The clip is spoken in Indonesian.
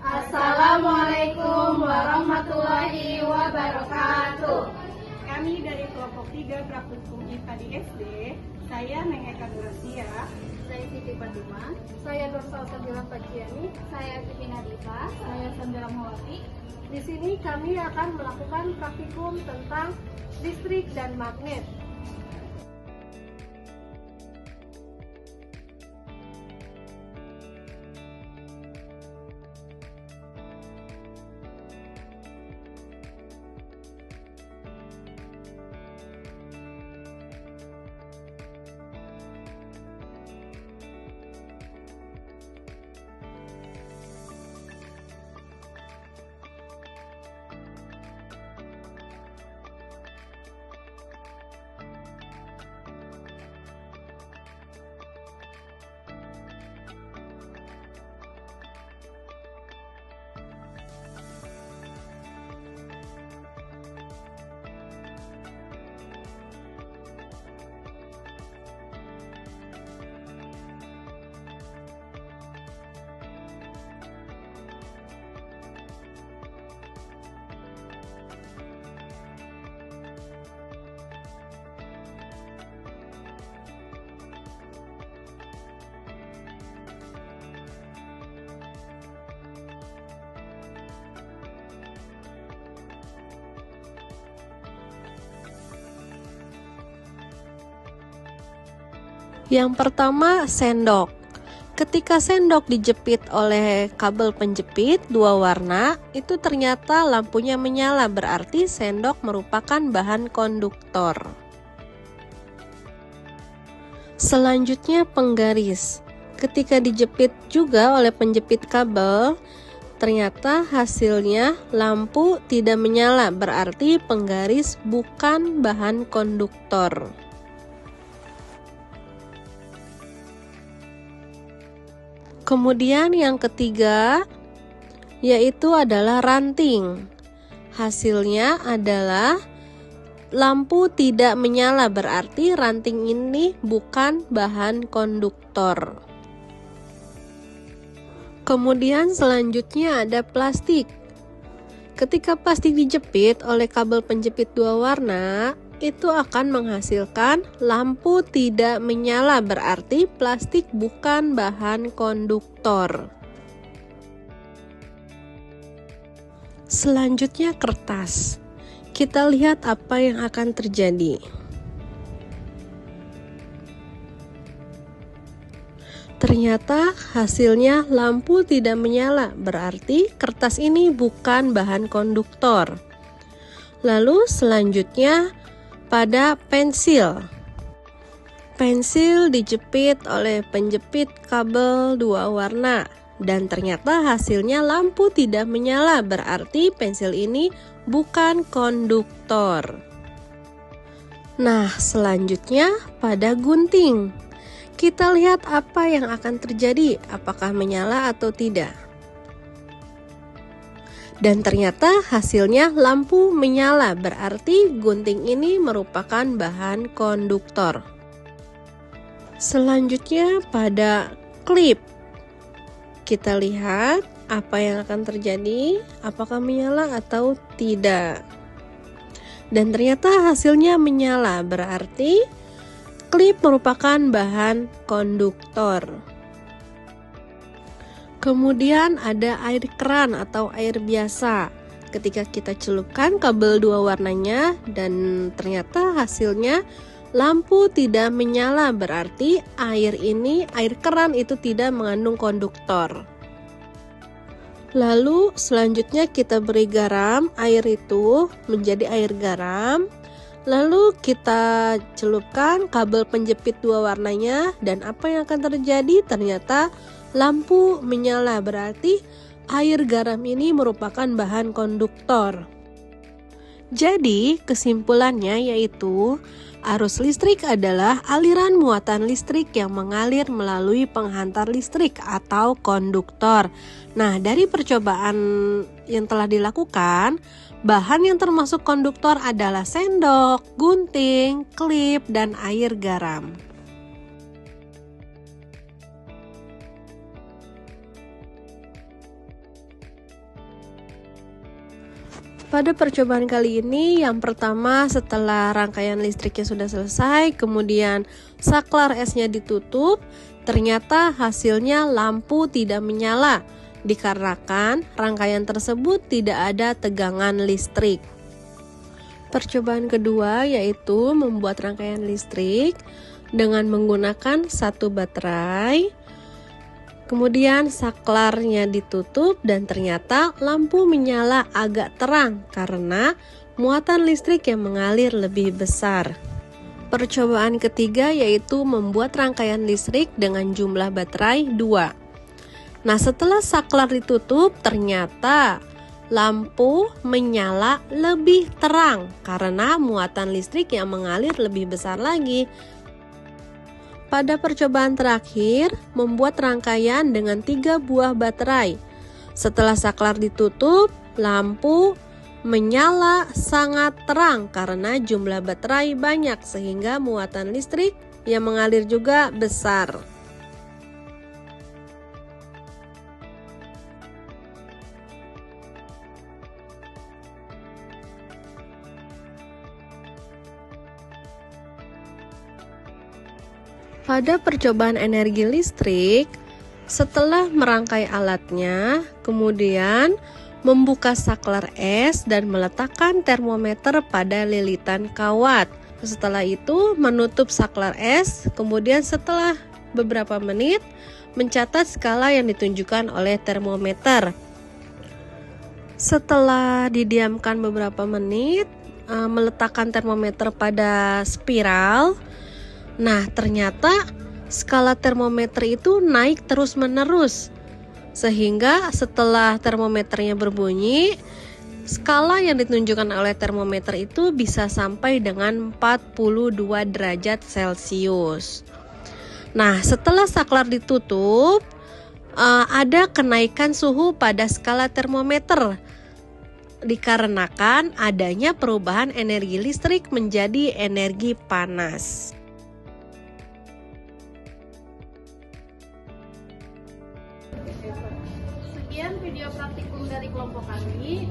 Assalamualaikum warahmatullahi wabarakatuh. Kami dari kelompok 3 Praktikum IPA di SD. Saya Neng Eka Nurasia. Saya Siti Fatimah. Saya Nur Salsabila Fajiani. Saya Siti Nadifa. Saya Sandra Mawati. Di sini kami akan melakukan praktikum tentang listrik dan magnet. Yang pertama, sendok. Ketika sendok dijepit oleh kabel penjepit dua warna, itu ternyata lampunya menyala, berarti sendok merupakan bahan konduktor. Selanjutnya, penggaris. Ketika dijepit juga oleh penjepit kabel, ternyata hasilnya lampu tidak menyala, berarti penggaris bukan bahan konduktor. Kemudian yang ketiga yaitu adalah ranting. Hasilnya adalah lampu tidak menyala, berarti ranting ini bukan bahan konduktor. Kemudian selanjutnya ada plastik. Ketika plastik dijepit oleh kabel penjepit dua warna, itu akan menghasilkan lampu tidak menyala, berarti plastik bukan bahan konduktor. Selanjutnya kertas. Kita lihat apa yang akan terjadi. Ternyata hasilnya lampu tidak menyala, berarti kertas ini bukan bahan konduktor. Lalu selanjutnya pada pensil. Pensil dijepit oleh penjepit kabel dua warna dan ternyata hasilnya lampu tidak menyala, berarti pensil ini bukan konduktor. Nah, selanjutnya pada gunting. Kita lihat apa yang akan terjadi, apakah menyala atau tidak. Dan ternyata hasilnya lampu menyala, berarti gunting ini merupakan bahan konduktor. Selanjutnya pada klip. Kita lihat apa yang akan terjadi, apakah menyala atau tidak. Dan ternyata hasilnya menyala, berarti klip merupakan bahan konduktor. Kemudian ada air keran atau air biasa. Ketika kita celupkan kabel dua warnanya dan ternyata hasilnya lampu tidak menyala, berarti air keran itu tidak mengandung konduktor. Lalu selanjutnya kita beri garam, air itu menjadi air garam. Lalu kita celupkan kabel penjepit dua warnanya dan apa yang akan terjadi? Ternyata lampu menyala, berarti air garam ini merupakan bahan konduktor. Jadi kesimpulannya yaitu arus listrik adalah aliran muatan listrik yang mengalir melalui penghantar listrik atau konduktor. Nah, dari percobaan yang telah dilakukan, bahan yang termasuk konduktor adalah sendok, gunting, klip, dan air garam. Pada percobaan kali ini, yang pertama setelah rangkaian listriknya sudah selesai, kemudian saklar esnya ditutup, ternyata hasilnya lampu tidak menyala, dikarenakan rangkaian tersebut tidak ada tegangan listrik. Percobaan kedua yaitu membuat rangkaian listrik dengan menggunakan satu baterai. Kemudian saklarnya ditutup dan ternyata lampu menyala agak terang karena muatan listrik yang mengalir lebih besar. Percobaan ketiga yaitu membuat rangkaian listrik dengan jumlah baterai 2. Nah, setelah saklar ditutup ternyata lampu menyala lebih terang karena muatan listrik yang mengalir lebih besar lagi. Pada percobaan terakhir, membuat rangkaian dengan 3 buah baterai. Setelah saklar ditutup, lampu menyala sangat terang karena jumlah baterai banyak sehingga muatan listrik yang mengalir juga besar. Pada percobaan energi listrik, setelah merangkai alatnya, kemudian membuka saklar es dan meletakkan termometer pada lilitan kawat. Setelah itu menutup saklar es, kemudian setelah beberapa menit mencatat skala yang ditunjukkan oleh termometer. Setelah didiamkan beberapa menit, meletakkan termometer pada spiral. Nah, ternyata skala termometer itu naik terus-menerus. Sehingga setelah termometernya berbunyi, skala yang ditunjukkan oleh termometer itu bisa sampai dengan 42 derajat Celcius. Nah, setelah saklar ditutup, ada kenaikan suhu pada skala termometer. Dikarenakan adanya perubahan energi listrik menjadi energi panas. Sekian video praktikum dari kelompok kami.